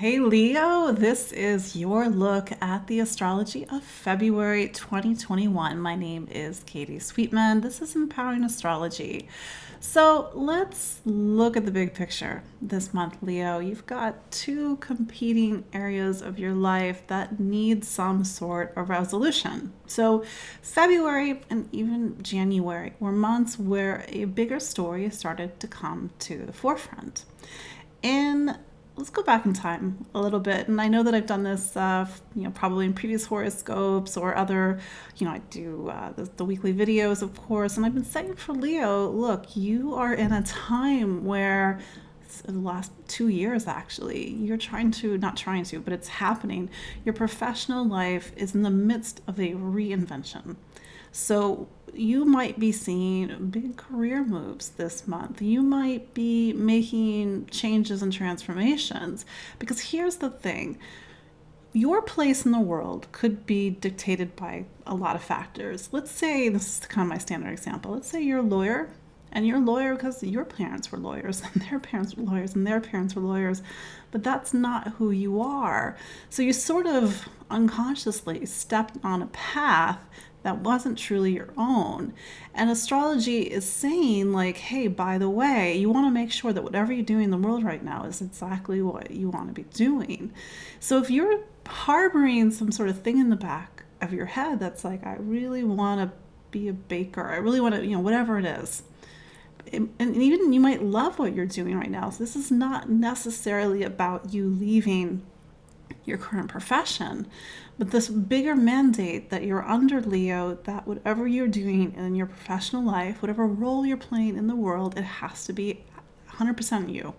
Hey Leo, this is your look at the astrology of February 2021. My name is Katie Sweetman. This is Empowering Astrology. So let's look at the big picture this month, Leo. You've got two competing areas of your life that need some sort of resolution. So February and even January were months where a bigger story started to come to the forefront. In Let's go back in time a little bit. And I know that I've done this, probably in previous horoscopes or other, I do the weekly videos, of course. And I've been saying for Leo, look, you are in a time where the last 2 years actually but it's happening. Your professional life is in the midst of a reinvention. So you might be seeing big career moves this month. You might be making changes and transformations. Because here's the thing, your place in the world could be dictated by a lot of factors. Let's say, this is kind of my standard example, let's say you're a lawyer, and you're a lawyer because your parents were lawyers, and their parents were lawyers, and their parents were lawyers, but that's not who you are. So you sort of unconsciously stepped on a path that wasn't truly your own. And astrology is saying, like, hey, by the way, you want to make sure that whatever you're doing in the world right now is exactly what you want to be doing. So if you're harboring some sort of thing in the back of your head that's like, I really want to be a baker, I really want to, whatever it is, and even you might love what you're doing right now. So this is not necessarily about you leaving your current profession, but this bigger mandate that you're under, Leo, that whatever you're doing in your professional life, whatever role you're playing in the world, it has to be 100% you.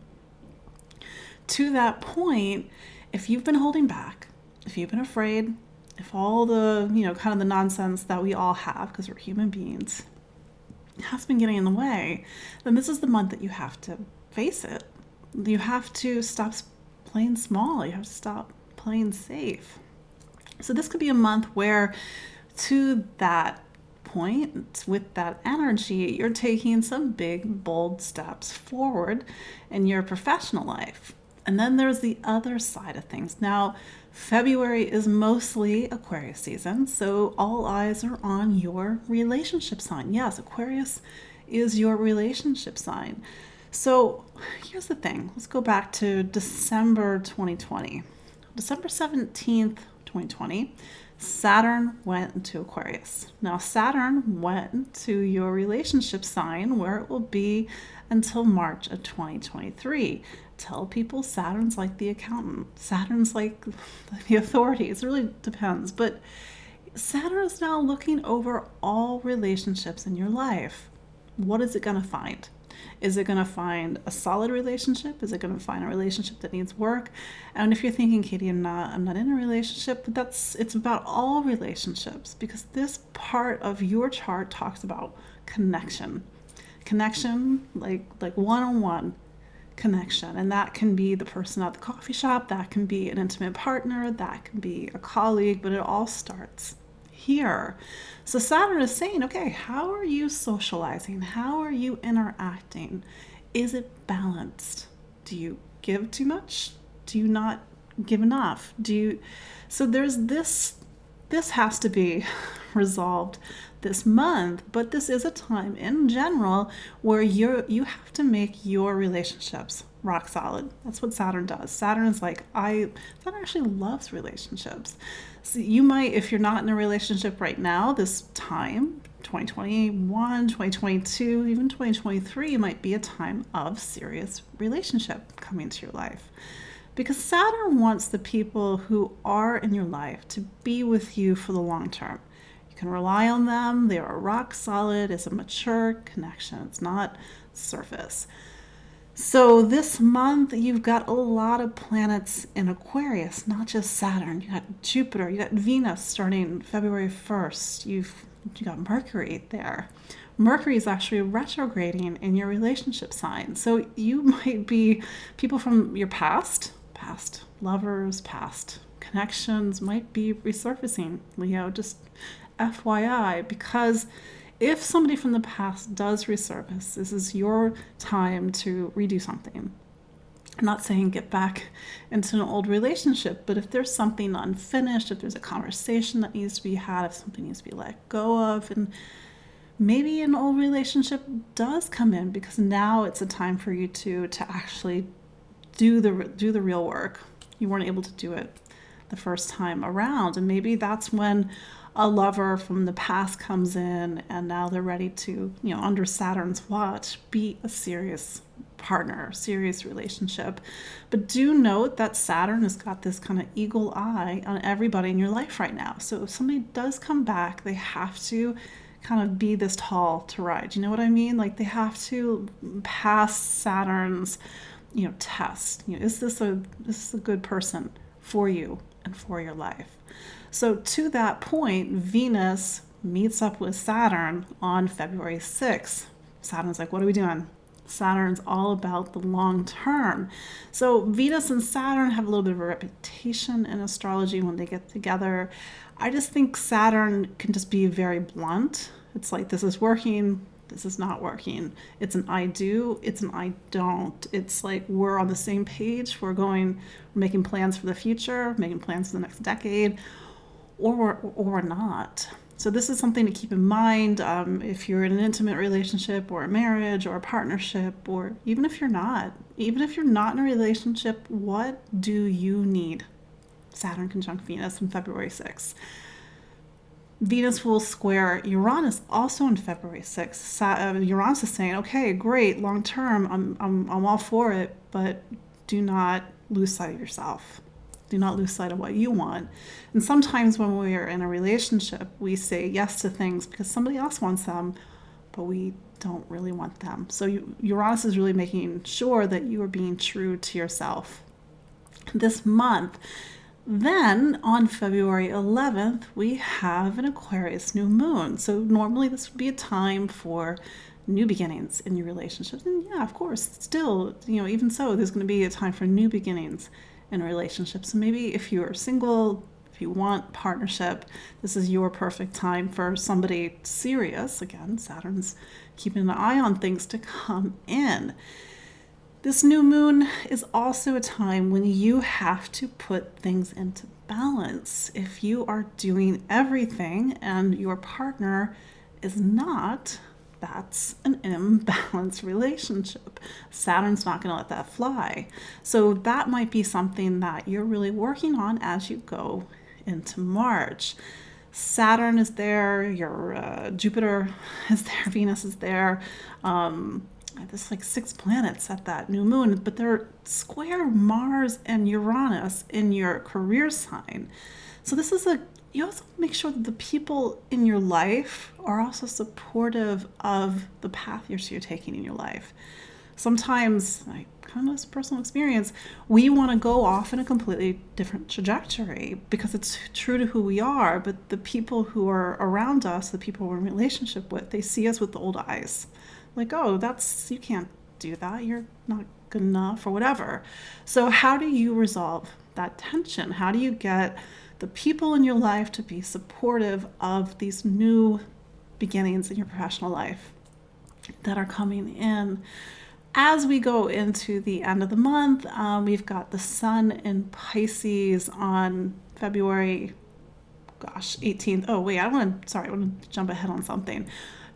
To that point, if you've been holding back, if you've been afraid, if all the, kind of the nonsense that we all have, because we're human beings, has been getting in the way, then this is the month that you have to face it. You have to stop playing small. You have to stop playing safe. So this could be a month where, to that point, with that energy, you're taking some big, bold steps forward in your professional life. And then there's the other side of things. Now, February is mostly Aquarius season, so all eyes are on your relationship sign. Yes, Aquarius is your relationship sign. So here's the thing. Let's go back to December 2020. December 17th, 2020, Saturn went into Aquarius. Now, Saturn went to your relationship sign where it will be until March of 2023. Tell people Saturn's like the accountant. Saturn's like the authorities. It really depends. But Saturn is now looking over all relationships in your life. What is it going to find? Is it going to find a solid relationship? Is it going to find a relationship that needs work? And if you're thinking, Katie, I'm not in a relationship, but it's about all relationships, because this part of your chart talks about connection, like one-on-one connection. And that can be the person at the coffee shop, that can be an intimate partner, that can be a colleague, but it all starts here. So Saturn is saying, okay, how are you socializing? How are you interacting? Is it balanced? Do you give too much? Do you not give enough? So there's this has to be resolved this month, but this is a time in general where you have to make your relationships rock solid. That's what Saturn does. Saturn is like, Saturn actually loves relationships. So you might, if you're not in a relationship right now, this time, 2021, 2022, even 2023 might be a time of serious relationship coming to your life. Because Saturn wants the people who are in your life to be with you for the long term. You can rely on them. They are rock solid. It's a mature connection. It's not surface. So this month, you've got a lot of planets in Aquarius, not just Saturn. You got Jupiter, you got Venus starting February 1st. You got Mercury there. Mercury is actually retrograding in your relationship sign. So you might be people from your past lovers, past connections might be resurfacing, Leo, just FYI, because if somebody from the past does resurface, this is your time to redo something. I'm not saying get back into an old relationship, but if there's something unfinished, if there's a conversation that needs to be had, if something needs to be let go of, and maybe an old relationship does come in, because now it's a time for you to actually do the real work. You weren't able to do it the first time around, and maybe that's when a lover from the past comes in, and now they're ready to, under Saturn's watch, be a serious partner, serious relationship. But do note that Saturn has got this kind of eagle eye on everybody in your life right now. So if somebody does come back, they have to kind of be this tall to ride. You know what I mean? Like, they have to pass Saturn's, test. Is this a good person for you and for your life? So to that point, Venus meets up with Saturn on February 6th. Saturn's like, what are we doing? Saturn's all about the long term. So Venus and Saturn have a little bit of a reputation in astrology when they get together. I just think Saturn can just be very blunt. It's like, this is working, this is not working. It's an I do, it's an I don't. It's like, we're on the same page. We're making plans for the future, making plans for the next decade, or we're not. So this is something to keep in mind if you're in an intimate relationship or a marriage or a partnership, or even if you're not in a relationship, what do you need? Saturn conjunct Venus on February 6th. Venus will square Uranus also on February 6th. Uranus is saying, okay, great, long term, I'm all for it, but do not lose sight of yourself. Do not lose sight of what you want. And sometimes when we are in a relationship, we say yes to things because somebody else wants them, but we don't really want them. So Uranus is really making sure that you are being true to yourself this month. Then on February 11th, we have an Aquarius new moon. So normally this would be a time for new beginnings in your relationships. And yeah, of course, still, even so, there's going to be a time for new beginnings in relationships. So maybe if you're single, if you want partnership, this is your perfect time for somebody serious. Again, Saturn's keeping an eye on things to come in. This new moon is also a time when you have to put things into balance. If you are doing everything and your partner is not, that's an imbalanced relationship. Saturn's not going to let that fly. So that might be something that you're really working on as you go into March. Saturn is there, your Jupiter is there, Venus is there. There's like 6 planets at that new moon, but they're square Mars and Uranus in your career sign. So this is you also make sure that the people in your life are also supportive of the path you're taking in your life. Sometimes, kind of this personal experience, we want to go off in a completely different trajectory because it's true to who we are, but the people who are around us, the people we're in relationship with, they see us with the old eyes. Like, oh, you can't do that. You're not good enough or whatever. So how do you resolve that tension? How do you get the people in your life to be supportive of these new beginnings in your professional life that are coming in? As we go into the end of the month, we've got the sun in Pisces on February, 18th. Oh, wait, I want to jump ahead on something.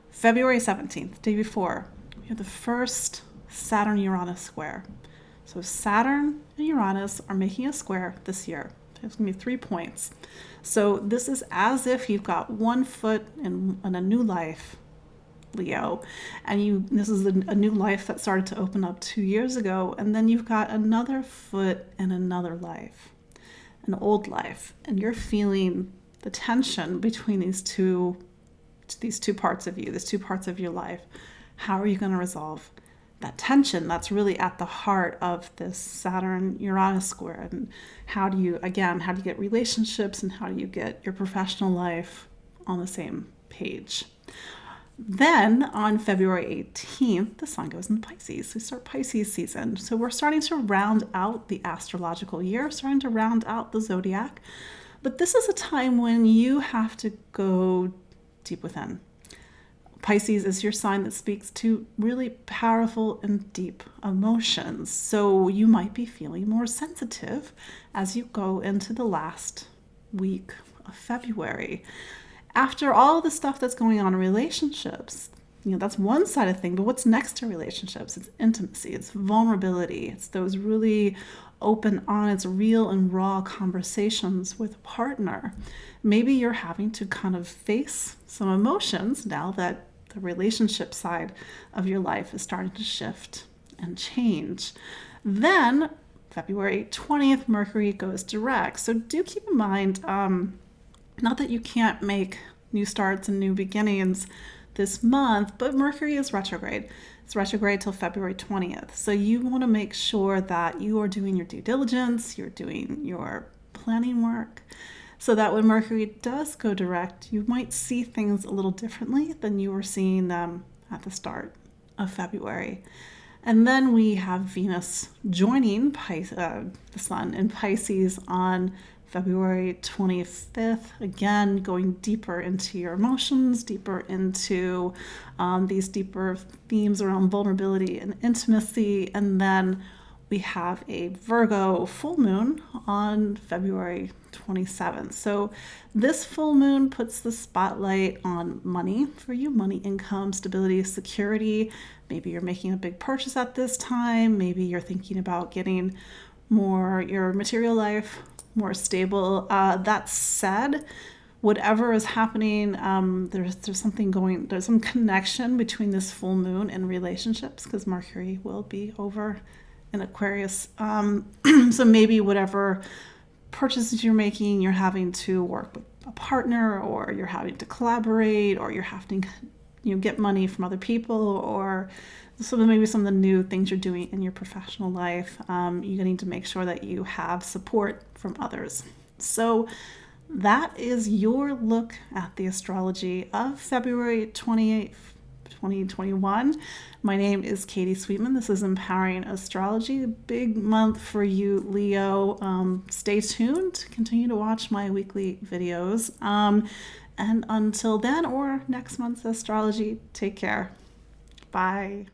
February 17th, day before, we have the first Saturn-Uranus square. So Saturn and Uranus are making a square this year. There's going to be 3 points. So this is as if you've got one foot in a new life, Leo, and this is a new life that started to open up 2 years ago, and then you've got another foot in another life, an old life, and you're feeling the tension between these two parts of you, these 2 parts of your life. How are you going to resolve that tension that's really at the heart of this Saturn-Uranus square? And how do you get relationships and how do you get your professional life on the same page? Then on February 18th, the sun goes into Pisces. We start Pisces season. So we're starting to round out the astrological year, starting to round out the zodiac. But this is a time when you have to go deep within. Pisces is your sign that speaks to really powerful and deep emotions. So you might be feeling more sensitive as you go into the last week of February. After all the stuff that's going on in relationships, that's one side of thing, but what's next to relationships? It's intimacy, it's vulnerability, it's those really open, honest, real and raw conversations with a partner. Maybe you're having to kind of face some emotions now that the relationship side of your life is starting to shift and change. Then February 20th, Mercury goes direct. So do keep in mind, not that you can't make new starts and new beginnings this month, but Mercury is retrograde. It's retrograde till February 20th. So you want to make sure that you are doing your due diligence, you're doing your planning work, so that when Mercury does go direct, you might see things a little differently than you were seeing them at the start of February. And then we have Venus joining the Sun in Pisces on February 25th, again, going deeper into your emotions, deeper into these deeper themes around vulnerability and intimacy. And then we have a Virgo full moon on February 27th. So this full moon puts the spotlight on money for you, money, income, stability, security. Maybe you're making a big purchase at this time. Maybe you're thinking about getting your material life more stable. That said, whatever is happening, there's some connection between this full moon and relationships, because Mercury will be over in Aquarius. So maybe whatever purchases you're making, you're having to work with a partner, or you're having to collaborate, or you're having to get money from other people, or maybe some of the new things you're doing in your professional life. You need to make sure that you have support from others. So that is your look at the astrology of February 28th, 2021. My name is Katie Sweetman. This is Empowering Astrology, a big month for you, Leo. Stay tuned. Continue to watch my weekly videos. And until then, or next month's astrology, take care. Bye.